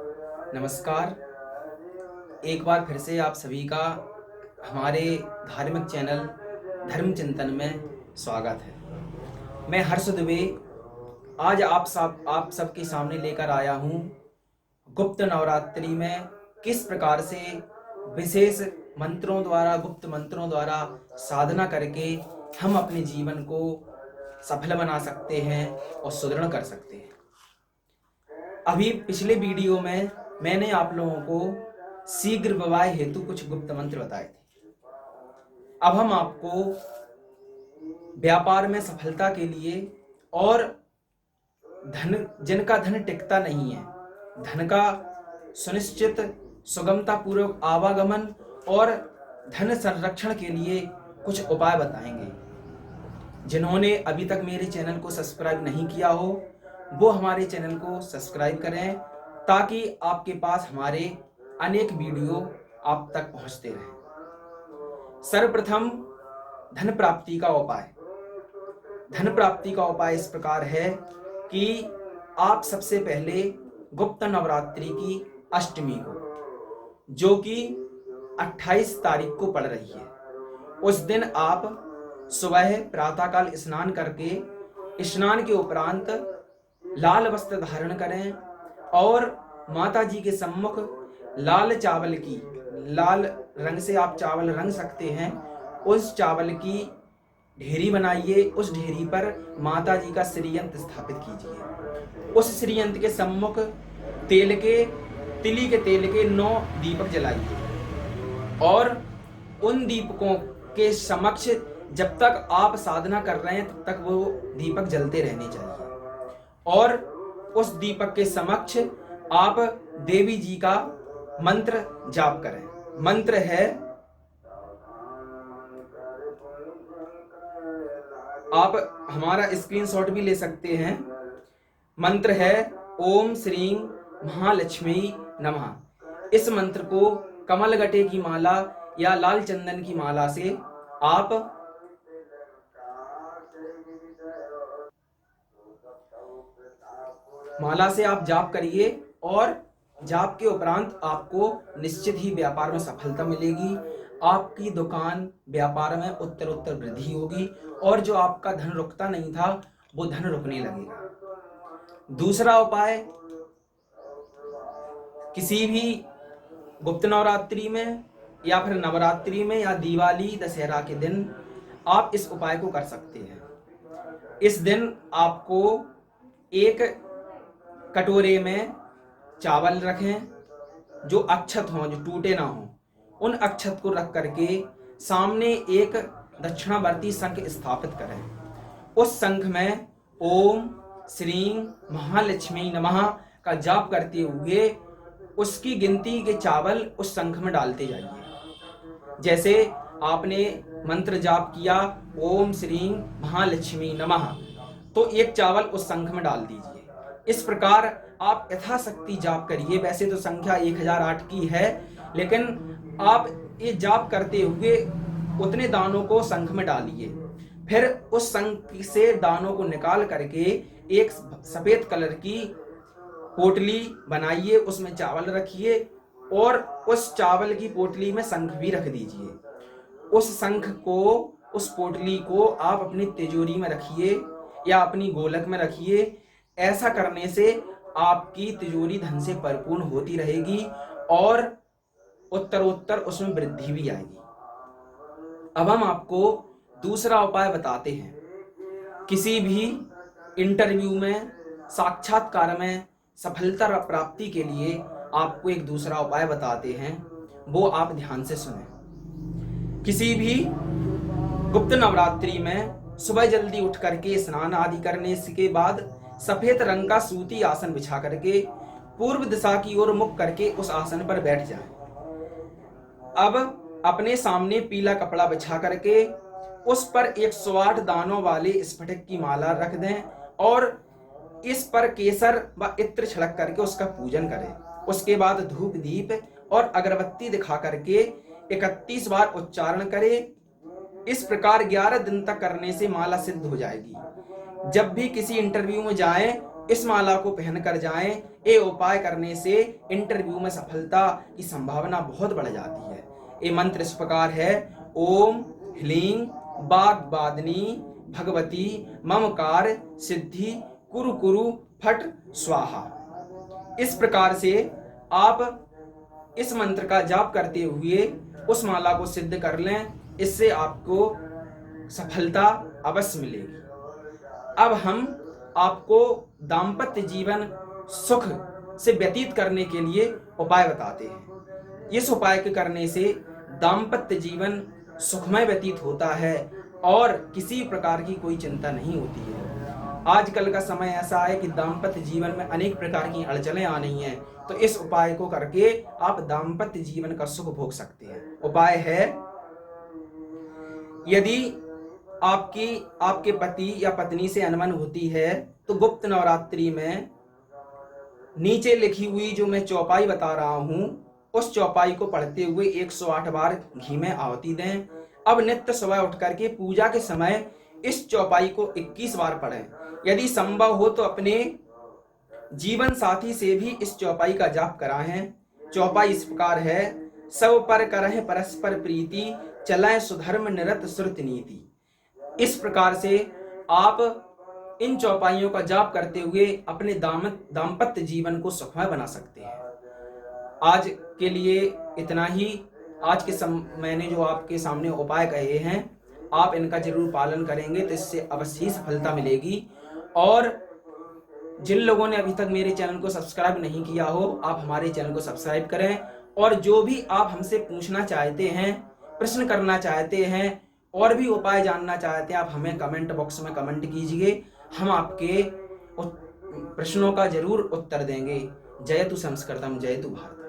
नमस्कार। एक बार फिर से आप सभी का हमारे धार्मिक चैनल धर्म चिंतन में स्वागत है। मैं हर्ष दुबे आज आप सबके सामने लेकर आया हूँ गुप्त नवरात्रि में किस प्रकार से विशेष मंत्रों द्वारा, गुप्त मंत्रों द्वारा साधना करके हम अपने जीवन को सफल बना सकते हैं और सुदृढ़ कर सकते हैं। अभी पिछले वीडियो में मैंने आप लोगों को शीघ्र विवाह हेतु कुछ गुप्त मंत्र बताए थे। अब हम आपको व्यापार में सफलता के लिए और जिनका धन टिकता नहीं है, धन का सुनिश्चित सुगमता पूर्वक आवागमन और धन संरक्षण के लिए कुछ उपाय बताएंगे। जिन्होंने अभी तक मेरे चैनल को सब्सक्राइब नहीं किया हो वो हमारे चैनल को सब्सक्राइब करें ताकि आपके पास हमारे अनेक वीडियो आप तक पहुंचते रहें। सर्वप्रथम धन प्राप्ति का उपाय। धन प्राप्ति का उपाय इस प्रकार है कि आप सबसे पहले गुप्त नवरात्रि की अष्टमी को, जो कि 28 तारीख को पड़ रही है, उस दिन आप सुबह प्रातःकाल स्नान करके स्नान के उपरांत लाल वस्त्र धारण करें और माता जी के सम्मुख लाल चावल की, लाल रंग से आप चावल रंग सकते हैं, उस चावल की ढेरी बनाइए। उस ढेरी पर माता जी का श्रीयंत्र स्थापित कीजिए। उस श्रीयंत्र के सम्मुख तिली के तेल के 9 दीपक जलाइए और उन दीपकों के समक्ष जब तक आप साधना कर रहे हैं तब तक वो दीपक जलते रहने चाहिए और उस दीपक के समक्ष आप देवी जी का मंत्र जाप करें। मंत्र है, आप हमारा स्क्रीनशॉट भी ले सकते हैं। मंत्र है ओम श्रीं महालक्ष्मी नमः। इस मंत्र को कमल गटे की माला या लाल चंदन की माला से आप जाप करिए और जाप के उपरांत आपको निश्चित ही व्यापार में सफलता मिलेगी। आपकी दुकान व्यापार में उत्तर उत्तर वृद्धि होगी और जो आपका धन रुकता नहीं था वो धन रुकने लगेगा। दूसरा उपाय, किसी भी गुप्त नवरात्रि में या फिर नवरात्रि में या दिवाली दशहरा के दिन आप इस उपाय को कर सकते हैं। इस दिन आपको एक कटोरे में चावल रखें जो अक्षत हों, जो टूटे ना हों। उन अक्षत को रख करके सामने एक दक्षिणावर्ती शंख स्थापित करें। उस शंख में ओम श्रीं महालक्ष्मी नमः का जाप करते हुए उसकी गिनती के चावल उस शंख में डालते जाइए। जैसे आपने मंत्र जाप किया ओम श्रीं महालक्ष्मी नमः, तो एक चावल उस शंख में डाल दीजिए। इस प्रकार आप यथाशक्ति जाप करिए। वैसे तो संख्या 1008 की है, लेकिन आप ये जाप करते हुए उतने दानों को शंख में डालिए। फिर उस शंख से दानों को निकाल करके एक सफेद कलर की पोटली बनाइए, उसमें चावल रखिए और उस चावल की पोटली में शंख भी रख दीजिए। उस शंख को, उस पोटली को आप अपनी तिजोरी में रखिए या अपनी गोलक में रखिए। ऐसा करने से आपकी तिजोरी धन से परिपूर्ण होती रहेगी और उत्तरोत्तर उसमें वृद्धि भी आएगी। अब हम आपको दूसरा उपाय बताते हैं। किसी भी इंटरव्यू में, साक्षात्कार में सफलता प्राप्ति के लिए आपको एक दूसरा उपाय बताते हैं, वो आप ध्यान से सुनें। किसी भी गुप्त नवरात्रि में सुबह जल्दी उठ करके स्नान आदि करने के बाद सफेद रंग का सूती आसन बिछा करके पूर्व दिशा की ओर मुख करके उस आसन पर बैठ जाएं। अब अपने सामने पीला कपड़ा बिछा करके उस पर 108 दानों वाले स्फटिक की माला रख दें और इस पर केसर व इत्र छिड़क करके उसका पूजन करें। उसके बाद धूप दीप और अगरबत्ती दिखा करके 31 बार उच्चारण करें। इस प्रकार 11 दिन तक करने से माला सिद्ध हो जाएगी। जब भी किसी इंटरव्यू में जाएं, इस माला को पहनकर जाएं। ये उपाय करने से इंटरव्यू में सफलता की संभावना बहुत बढ़ जाती है। ये मंत्र इस प्रकार है, ओम ह्लीं वाग्वादिनी भगवती ममकार सिद्धि कुरु कुरु फट स्वाहा। इस प्रकार से आप इस मंत्र का जाप करते हुए उस माला को सिद्ध कर लें, इससे आपको सफलता अवश्य मिलेगी। अब हम आपको दाम्पत्य जीवन सुख से व्यतीत करने के लिए उपाय बताते हैं। इस उपाय के करने से दाम्पत्य जीवन सुखमय व्यतीत होता है और किसी प्रकार की कोई चिंता नहीं होती है। आजकल का समय ऐसा है कि दाम्पत्य जीवन में अनेक प्रकार की अड़चनें आ रही हैं, तो इस उपाय को करके आप दाम्पत्य जीवन का सुख भोग सकते हैं। उपाय है, यदि आपके पति या पत्नी से अनबन होती है तो गुप्त नवरात्रि में नीचे लिखी हुई जो मैं चौपाई बता रहा हूं, उस चौपाई को पढ़ते हुए 108 बार घी में आहुति दें। अब नित्य सुबह उठ करके पूजा के समय इस चौपाई को 21 बार पढ़ें। यदि संभव हो तो अपने जीवन साथी से भी इस चौपाई का जाप कराएं। चौपाई इस प्रकार है, सब पर करह परस्पर प्रीति चलाएं सुधर्म निरत श्रुति नीति। इस प्रकार से आप इन चौपाइयों का जाप करते हुए अपने दाम्पत्य जीवन को सुखमय बना सकते हैं। आज के लिए इतना ही। आज के मैंने जो आपके सामने उपाय कहे हैं, आप इनका जरूर पालन करेंगे तो इससे अवश्य सफलता मिलेगी। और जिन लोगों ने अभी तक मेरे चैनल को सब्सक्राइब नहीं किया हो, आप हमारे चैनल को सब्सक्राइब करें। और जो भी आप हमसे पूछना चाहते हैं, प्रश्न करना चाहते हैं और भी उपाय जानना चाहते हैं, आप हमें कमेंट बॉक्स में कमेंट कीजिए। हम आपके प्रश्नों का जरूर उत्तर देंगे। जयतु संस्कृतम, जयतु भारत।